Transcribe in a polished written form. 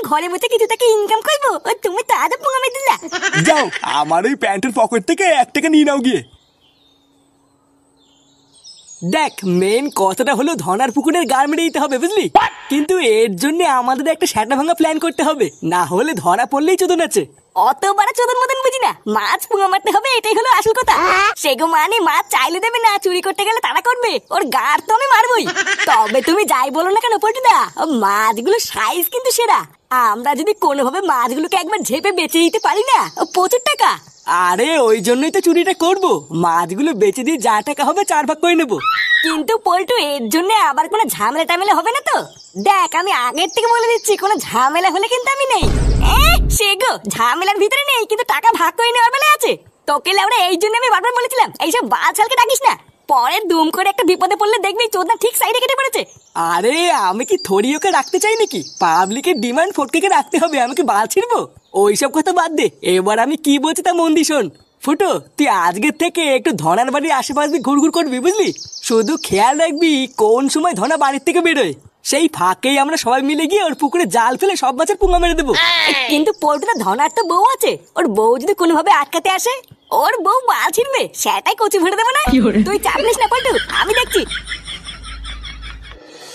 ঘরে বসে কিছু টাকা ইনকাম করবো, তুমি তো আজও পোঙা মেরে দিলা। যাও আমার ওই প্যান্টের পকেট থেকে 1 টাকা নিয়ে নাও গিয়ে। দেখ মেন কথাটা হলো ধনার পুকুরের গাড় মেরে দিতে হবে বুঝলি, কিন্তু এর জন্য আমাদের একটা সেটা ভাঙা প্ল্যান করতে হবে, না হলে ধরা পড়লেই চোদন আছে। অত বড় চোদন মতন বুঝি না, মাছ পোঙা মারতে হবে এটাই হলো আসল কথা। সেগো মানে মাছ চাইলে দেবে না, চুরি করতে গেলে তারা করবে, ওর গাড় তো আমি মারবই। তবে তুমি যাই বলো না কেন পল্টুদা, মাছগুলো সাইজ কিন্তু সেরা। আমরা যদি কোনোভাবে মাছগুলোকে একবার ঝেপে বেচে দিতে পারি না, প্রচুর টাকা। আরে ওই জন্যই তো চুরিটা করবো, মাছগুলো বেচে দিয়ে যা টাকা হবে 4 ভাগ করে নেবো। কিন্তু পল্টু এর জন্য আবার কোনো ঝামেলা টামেলা হবে না তো? দেখ আমি আগের থেকে বলে দিচ্ছি, কোনো ঝামেলা হলে কিন্তু আমি নেই। সে গো ঝামেলার ভিতরে নেই, কিন্তু টাকা ভাগ করে নেওয়ার বেলায় আছে। তোকে লেওড়া এই জন্য আমি বারবার বলেছিলাম এইসব বালছালকে ডাকিস না, পরে দুম করে একটা বিপদে পড়লে দেখবি চোদনা ঠিক সাইডে কেটে পড়েছে। আরে আমি কি থরি ওকে রাখতে চাই নাকি? পাবলিকের ডিমান্ড ফটকে রাখতে হবে, আমি কি বাল ছিড়বো? ওইসব কথা বাদ দে, এবার আমি কি বলছি তা মন দিয়ে শোন। ফুটো তুই আজকের থেকে একটু ধনার বাড়ির আশেপাশে ঘুরঘুর করবি বুঝলি, শুধু খেয়াল রাখবি কোন সময় ধনা বাড়ির থেকে বেরোয়, সেই ফাঁকেই আমরা সবাই মিলে গিয়ে ওর পুকুরে জাল ফেলে সব মাছের পুঙ্গা মেরে দেবো। কিন্তু পল্টুদা ধনার তো বউ আছে, ওর বউ যদি কোনোভাবে আটকাতে আসে, ওর বউ মাল ছিড়বে, সেটাই কচি ভরে দেবো না। তুই চাপ নিস না পল্টু, আমি দেখছি।